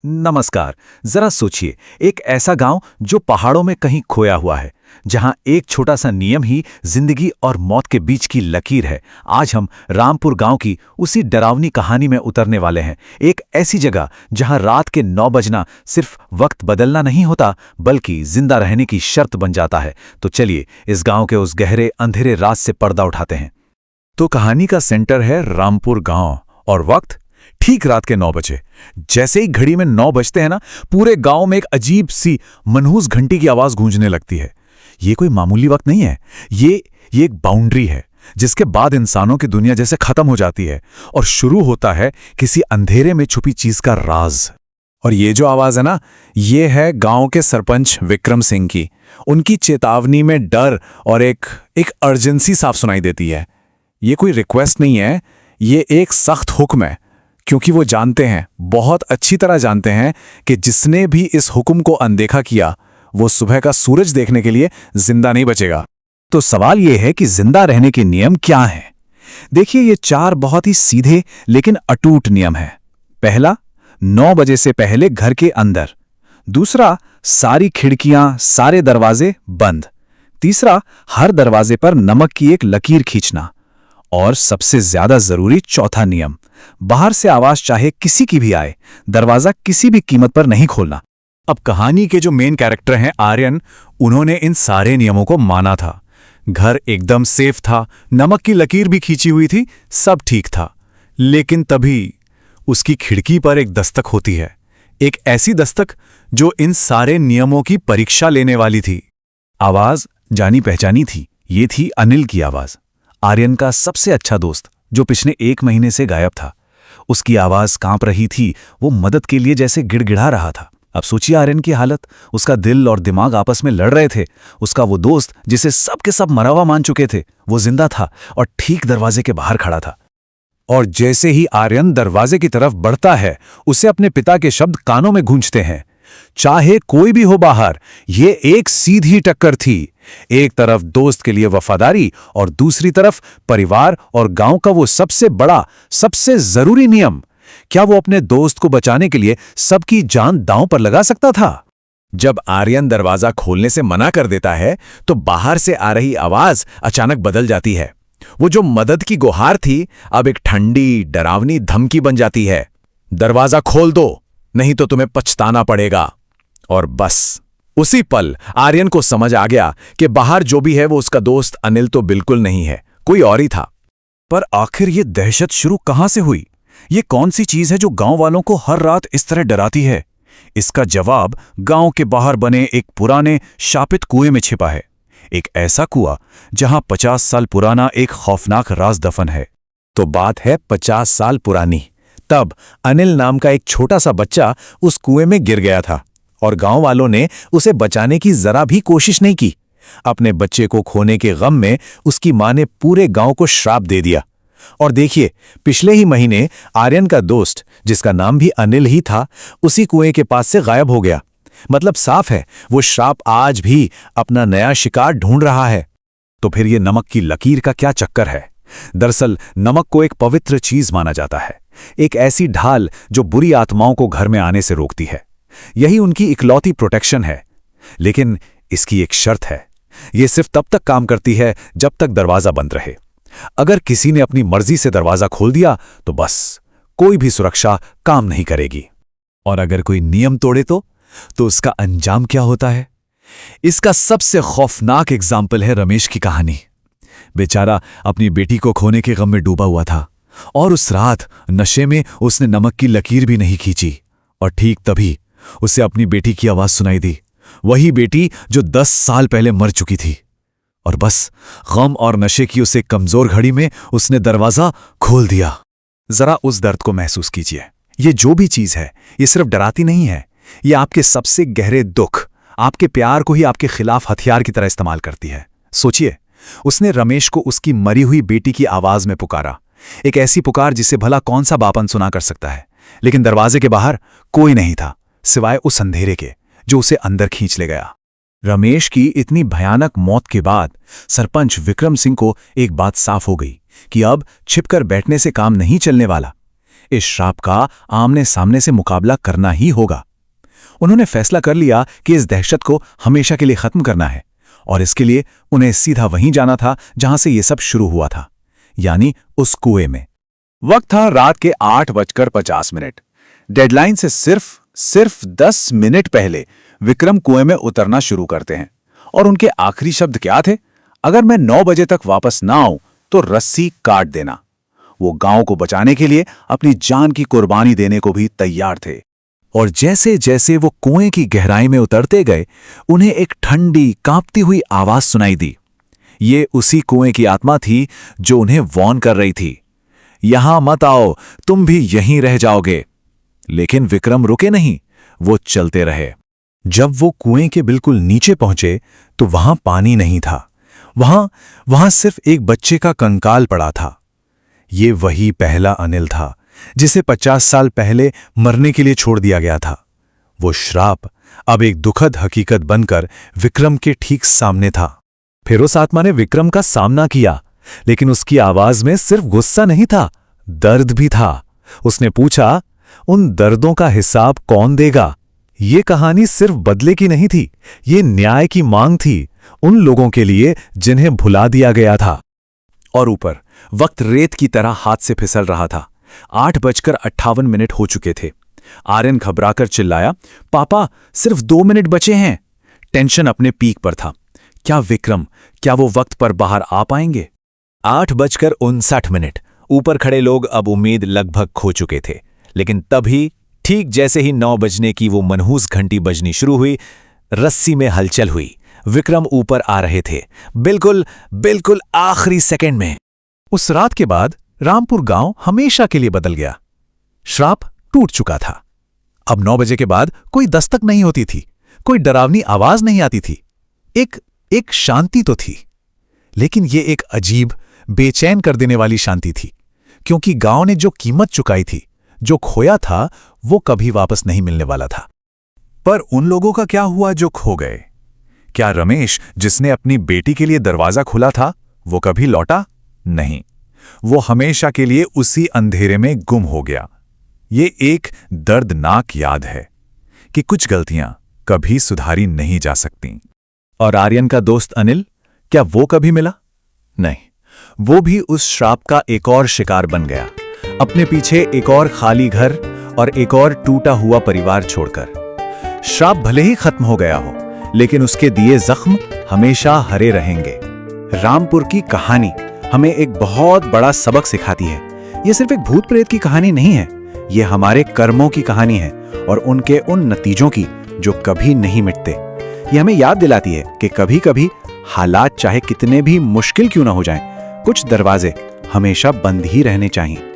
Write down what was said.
नमस्कार। जरा सोचिए, एक ऐसा गांव जो पहाड़ों में कहीं खोया हुआ है, जहां एक छोटा सा नियम ही जिंदगी और मौत के बीच की लकीर है। आज हम रामपुर गांव की उसी डरावनी कहानी में उतरने वाले हैं। एक ऐसी जगह जहां रात के 9 बजना सिर्फ वक्त बदलना नहीं होता, बल्कि जिंदा रहने की शर्त बन जाता है। तो चलिए इस गांव के उस गहरे अंधेरे रात से पर्दा उठाते हैं। तो कहानी का सेंटर है रामपुर गांव, और वक्त ठीक रात के 9 बजे। जैसे ही घड़ी में 9 बजते हैं ना, पूरे गांव में एक अजीब सी मनहूस घंटी की आवाज गूंजने लगती है। ये कोई मामूली वक्त नहीं है, ये एक बाउंड्री है जिसके बाद इंसानों की दुनिया जैसे खत्म हो जाती है और शुरू होता है किसी अंधेरे में छुपी चीज का राज। और ये जो आवाज है ना, ये है गांव के सरपंच विक्रम सिंह की। उनकी चेतावनी में डर और एक अर्जेंसी साफ सुनाई देती है। ये कोई रिक्वेस्ट नहीं है, ये एक सख्त हुक्म है, क्योंकि वो जानते हैं, बहुत अच्छी तरह जानते हैं कि जिसने भी इस हुक्म को अनदेखा किया वो सुबह का सूरज देखने के लिए जिंदा नहीं बचेगा। तो सवाल ये है कि जिंदा रहने के नियम क्या हैं? देखिए, ये 4 बहुत ही सीधे लेकिन अटूट नियम हैं। पहला, 9 बजे से पहले घर के अंदर। दूसरा, सारी खिड़कियां, सारे दरवाजे बंद। तीसरा, हर दरवाजे पर नमक की एक लकीर खींचना। और सबसे ज्यादा जरूरी चौथा नियम, बाहर से आवाज चाहे किसी की भी आए, दरवाजा किसी भी कीमत पर नहीं खोलना। अब कहानी के जो मेन कैरेक्टर हैं आर्यन, उन्होंने इन सारे नियमों को माना था। घर एकदम सेफ था, नमक की लकीर भी खींची हुई थी, सब ठीक था। लेकिन तभी उसकी खिड़की पर एक दस्तक होती है, एक ऐसी दस्तक जो इन सारे नियमों की परीक्षा लेने वाली थी। आवाज जानी पहचानी थी, ये थी अनिल की आवाज, आर्यन का सबसे अच्छा दोस्त जो पिछले 1 महीने से गायब था। उसकी आवाज कांप रही थी, वो मदद के लिए जैसे गिड़गिड़ा रहा था। अब सोचिए आर्यन की हालत, उसका दिल और दिमाग आपस में लड़ रहे थे। उसका वो दोस्त जिसे सब के सब मरा हुआ मान चुके थे, वो जिंदा था और ठीक दरवाजे के बाहर खड़ा था। और जैसे ही आर्यन दरवाजे की तरफ बढ़ता है, उसे अपने पिता के शब्द कानों में गूंजते हैं, चाहे कोई भी हो बाहर। ये एक सीधी टक्कर थी, एक तरफ दोस्त के लिए वफादारी और दूसरी तरफ परिवार और गांव का वो सबसे बड़ा, सबसे जरूरी नियम। क्या वो अपने दोस्त को बचाने के लिए सबकी जान दांव पर लगा सकता था? जब आर्यन दरवाजा खोलने से मना कर देता है, तो बाहर से आ रही आवाज अचानक बदल जाती है। वो जो मदद की गुहार थी, अब एक ठंडी, डरावनी धमकी बन जाती है। दरवाजा खोल दो, नहीं तो तुम्हें पछताना पड़ेगा। और बस उसी पल आर्यन को समझ आ गया कि बाहर जो भी है वो उसका दोस्त अनिल तो बिल्कुल नहीं है, कोई और ही था। पर आखिर ये दहशत शुरू कहां से हुई? ये कौन सी चीज है जो गांव वालों को हर रात इस तरह डराती है? इसका जवाब गांव के बाहर बने एक पुराने शापित कुएं में छिपा है। एक ऐसा कुआं जहां 50 साल पुराना एक खौफनाक राज दफन है। तो बात है 50 साल पुरानी। तब अनिल नाम का एक छोटा सा बच्चा उस कुएं में गिर गया था और गांव वालों ने उसे बचाने की जरा भी कोशिश नहीं की। अपने बच्चे को खोने के गम में उसकी मां ने पूरे गांव को श्राप दे दिया। और देखिए, पिछले ही महीने आर्यन का दोस्त, जिसका नाम भी अनिल ही था, उसी कुएं के पास से गायब हो गया। मतलब साफ है, वो श्राप आज भी अपना नया शिकार ढूंढ रहा है। तो फिर ये नमक की लकीर का क्या चक्कर है? दरअसल नमक को एक पवित्र चीज माना जाता है, एक ऐसी ढाल जो बुरी आत्माओं को घर में आने से रोकती है। यही उनकी इकलौती प्रोटेक्शन है। लेकिन इसकी एक शर्त है, ये सिर्फ तब तक काम करती है जब तक दरवाजा बंद रहे। अगर किसी ने अपनी मर्जी से दरवाजा खोल दिया तो बस कोई भी सुरक्षा काम नहीं करेगी। और अगर कोई नियम तोड़े तो उसका अंजाम क्या होता है? इसका सबसे खौफनाक एग्जाम्पल है रमेश की कहानी। बेचारा अपनी बेटी को खोने के गम में डूबा हुआ था और उस रात नशे में उसने नमक की लकीर भी नहीं खींची। और ठीक तभी उसे अपनी बेटी की आवाज सुनाई दी, वही बेटी जो 10 साल पहले मर चुकी थी। और बस गम और नशे की उसे कमजोर घड़ी में उसने दरवाजा खोल दिया। जरा उस दर्द को महसूस कीजिए। ये जो भी चीज है, ये सिर्फ डराती नहीं है, ये आपके सबसे गहरे दुख, आपके प्यार को ही आपके खिलाफ हथियार की तरह इस्तेमाल करती है। सोचिए, उसने रमेश को उसकी मरी हुई बेटी की आवाज में पुकारा, एक ऐसी पुकार जिसे भला कौन सा बापन सुना कर सकता है। लेकिन दरवाजे के बाहर कोई नहीं था, सिवाय उस अंधेरे के जो उसे अंदर खींच ले गया। रमेश की इतनी भयानक मौत के बाद सरपंच विक्रम सिंह को एक बात साफ हो गई कि अब छिपकर बैठने से काम नहीं चलने वाला। इस श्राप का आमने सामने से मुकाबला करना ही होगा। उन्होंने फैसला कर लिया कि इस दहशत को हमेशा के लिए खत्म करना है, और इसके लिए उन्हें सीधा वहीं जाना था जहां से ये सब शुरू हुआ था, यानी उस कुएं में। वक्त था रात के 8:50। डेडलाइन से सिर्फ 10 मिनट पहले विक्रम कुएं में उतरना शुरू करते हैं, और उनके आखिरी शब्द क्या थे? अगर मैं 9 बजे तक वापस ना आऊं तो रस्सी काट देना। वो गांव को बचाने के लिए अपनी जान की कुर्बानी देने को भी तैयार थे। और जैसे जैसे वो कुएं की गहराई में उतरते गए, उन्हें एक ठंडी कांपती हुई आवाज सुनाई दी। ये उसी कुएं की आत्मा थी जो उन्हें वॉर्न कर रही थी, यहां मत आओ, तुम भी यहीं रह जाओगे। लेकिन विक्रम रुके नहीं, वो चलते रहे। जब वो कुएं के बिल्कुल नीचे पहुंचे तो वहां पानी नहीं था, वहां सिर्फ एक बच्चे का कंकाल पड़ा था। ये वही पहला अनिल था जिसे 50 साल पहले मरने के लिए छोड़ दिया गया था। वो श्राप अब एक दुखद हकीकत बनकर विक्रम के ठीक सामने था। फिर उस आत्मा ने विक्रम का सामना किया, लेकिन उसकी आवाज में सिर्फ गुस्सा नहीं था, दर्द भी था। उसने पूछा, उन दर्दों का हिसाब कौन देगा? ये कहानी सिर्फ बदले की नहीं थी, ये न्याय की मांग थी, उन लोगों के लिए जिन्हें भुला दिया गया था। और ऊपर वक्त रेत की तरह हाथ से फिसल रहा था। 8:58 हो चुके थे। आर्यन घबराकर चिल्लाया, पापा, सिर्फ 2 मिनट बचे हैं। टेंशन अपने पीक पर था। क्या वो वक्त पर बाहर आ पाएंगे? 8:59। ऊपर खड़े लोग अब उम्मीद लगभग खो चुके थे, लेकिन तभी ठीक जैसे ही 9 बजने की वो मनहूस घंटी बजनी शुरू हुई, रस्सी में हलचल हुई। विक्रम ऊपर आ रहे थे, बिल्कुल आखिरी सेकंड में। उस रात के बाद रामपुर गांव हमेशा के लिए बदल गया। श्राप टूट चुका था। अब 9 बजे के बाद कोई दस्तक नहीं होती थी, कोई डरावनी आवाज नहीं आती थी। एक शांति तो थी, लेकिन ये एक अजीब, बेचैन कर देने वाली शांति थी, क्योंकि गांव ने जो कीमत चुकाई थी, जो खोया था, वो कभी वापस नहीं मिलने वाला था। पर उन लोगों का क्या हुआ जो खो गए? क्या रमेश, जिसने अपनी बेटी के लिए दरवाजा खुला था, वो कभी लौटा? नहीं, वो हमेशा के लिए उसी अंधेरे में गुम हो गया। ये एक दर्दनाक याद है कि कुछ गलतियां कभी सुधारी नहीं जा सकती। और आर्यन का दोस्त अनिल, क्या वो कभी मिला? नहीं, वो भी उस श्राप का एक और शिकार बन गया, अपने पीछे एक और खाली घर और एक और टूटा हुआ परिवार छोड़कर। श्राप भले ही खत्म हो गया हो, लेकिन उसके दिए जख्म हमेशा हरे रहेंगे। रामपुर की कहानी हमें एक बहुत बड़ा सबक सिखाती है। यह सिर्फ एक भूत प्रेत की कहानी नहीं है, यह हमारे कर्मों की कहानी है और उनके उन नतीजों की जो कभी नहीं मिटते। यह हमें याद दिलाती है कि कभी कभी हालात चाहे कितने भी मुश्किल क्यों ना हो जाएं, कुछ दरवाजे हमेशा बंद ही रहने चाहिए।